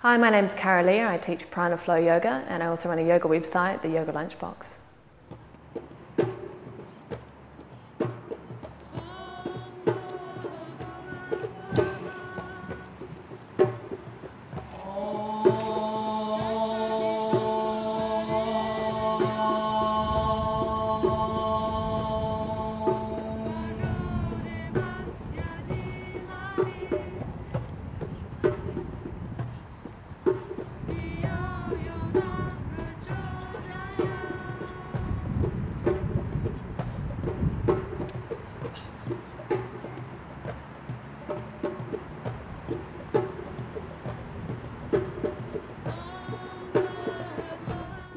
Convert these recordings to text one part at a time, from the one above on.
Hi, my name's Carran. I teach Prana Flow Yoga and I also run a yoga website, the Yoga Lunchbox.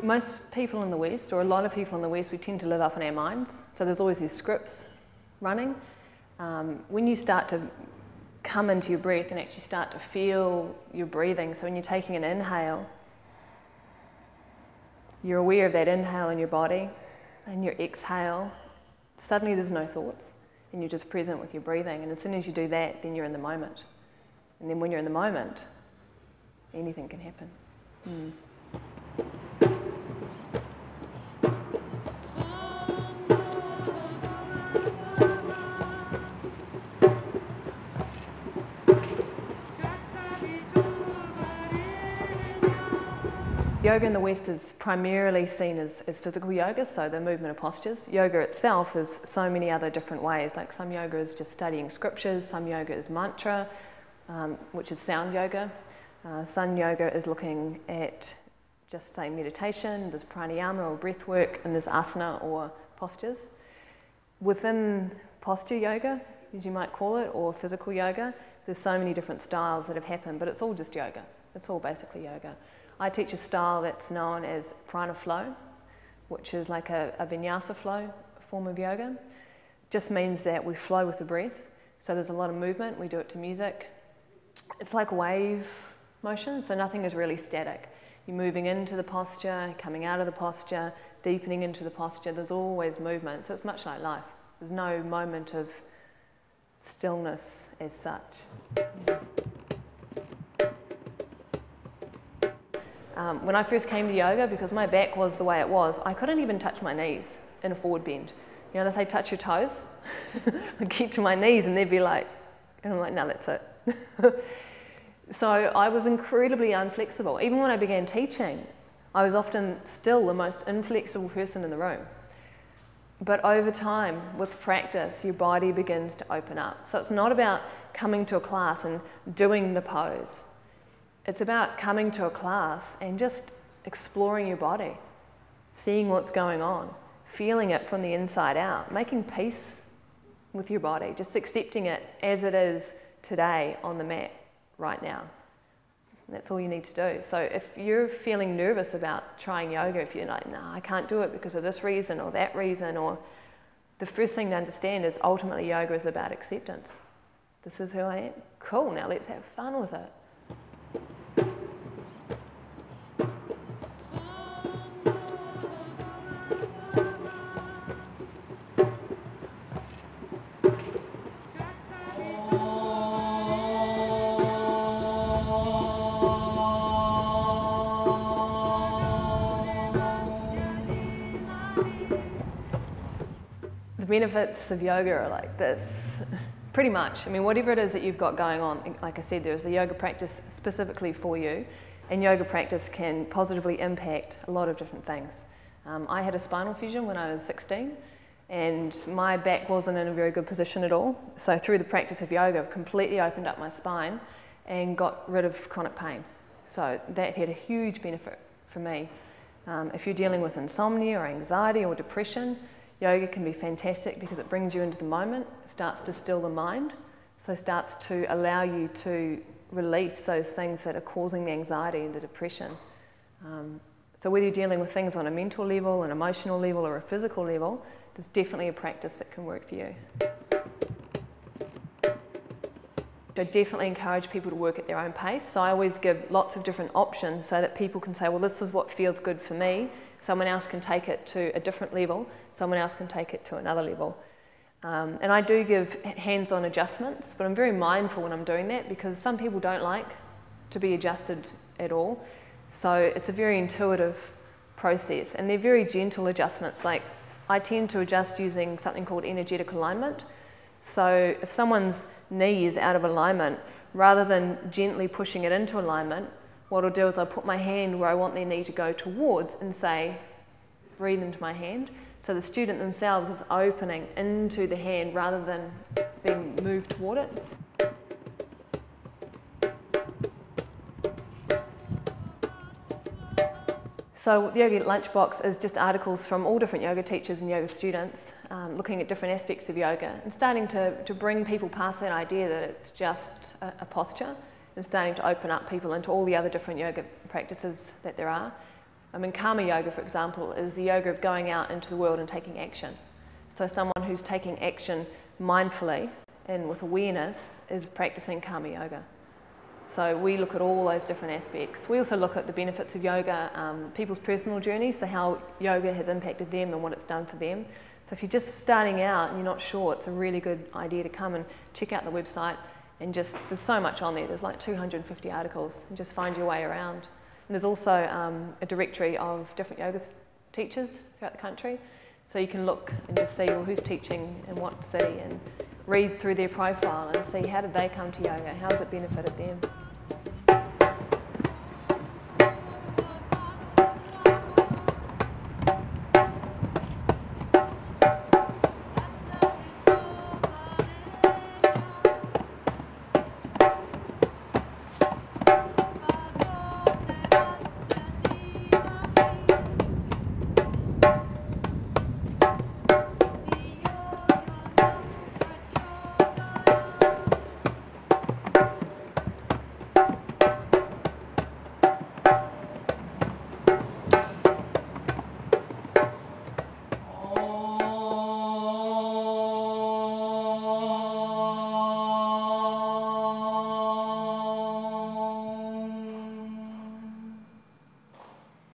Most people in the West, or a lot of people in the West, we tend to live up in our minds. So there's always these scripts running. When you start to come into your breath and actually start to feel your breathing, so when you're taking an inhale, you're aware of that inhale in your body, and your exhale, suddenly there's no thoughts, and you're just present with your breathing. And as soon as you do that, then you're in the moment. And then when you're in the moment, anything can happen. Yoga in the West is primarily seen as physical yoga, so the movement of postures. Yoga itself is so many other different ways, like some yoga is just studying scriptures, some yoga is mantra, which is sound yoga. Some yoga is looking at just say meditation, there's pranayama or breath work, and there's asana or postures. Within posture yoga, as you might call it, or physical yoga, there's so many different styles that have happened, but it's all just yoga. It's all basically yoga. I teach a style that's known as prana flow, which is like a vinyasa flow form of yoga. Just means that we flow with the breath. So there's a lot of movement, we do it to music. It's like wave motion, so nothing is really static. You're moving into the posture, coming out of the posture, deepening into the posture. There's always movement, so it's much like life. There's no moment of stillness as such. When I first came to yoga, because my back was the way it was, I couldn't even touch my knees in a forward bend. You know, they say touch your toes. I'd get to my knees and they'd be like, and I'm like, no, that's it. So I was incredibly inflexible. Even when I began teaching, I was often still the most inflexible person in the room. But over time, with practice, your body begins to open up. So it's not about coming to a class and doing the pose. It's about coming to a class and just exploring your body, seeing what's going on, feeling it from the inside out, making peace with your body, just accepting it as it is today on the mat right now. And that's all you need to do. So if you're feeling nervous about trying yoga, if you're like, no, I can't do it because of this reason or that reason, or the first thing to understand is ultimately yoga is about acceptance. This is who I am. Cool, now let's have fun with it. The benefits of yoga are like this, pretty much. I mean, whatever it is that you've got going on, like I said, there's a yoga practice specifically for you, and yoga practice can positively impact a lot of different things. I had a spinal fusion when I was 16, and my back wasn't in a very good position at all. So through the practice of yoga, I've completely opened up my spine and got rid of chronic pain. So that had a huge benefit for me. If you're dealing with insomnia or anxiety or depression, yoga can be fantastic because it brings you into the moment, starts to still the mind, so starts to allow you to release those things that are causing the anxiety and the depression. So whether you're dealing with things on a mental level, an emotional level, or a physical level, there's definitely a practice that can work for you. I definitely encourage people to work at their own pace, so I always give lots of different options so that people can say, well, this is what feels good for me. Someone else can take it to a different level, someone else can take it to another level. And I do give hands-on adjustments, but I'm very mindful when I'm doing that because some people don't like to be adjusted at all. So it's a very intuitive process, and they're very gentle adjustments. Like, I tend to adjust using something called energetic alignment. So if someone's knee is out of alignment, rather than gently pushing it into alignment, what I'll do is I'll put my hand where I want their knee to go towards and say, breathe into my hand. So the student themselves is opening into the hand rather than being moved toward it. So the Yoga Lunchbox is just articles from all different yoga teachers and yoga students looking at different aspects of yoga and starting to bring people past that idea that it's just a posture, and starting to open up people into all the other different yoga practices that there are. I mean, Karma Yoga, for example, is the yoga of going out into the world and taking action. So someone who's taking action mindfully and with awareness is practicing Karma Yoga. So we look at all those different aspects. We also look at the benefits of yoga, people's personal journeys, so how yoga has impacted them and what it's done for them. So if you're just starting out and you're not sure, it's a really good idea to come and check out the website, and just, there's so much on there. There's like 250 articles, and just find your way around. And there's also a directory of different yoga teachers throughout the country. So you can look and just see, well, who's teaching in what city, and read through their profile and see how did they come to yoga, how has it benefited them.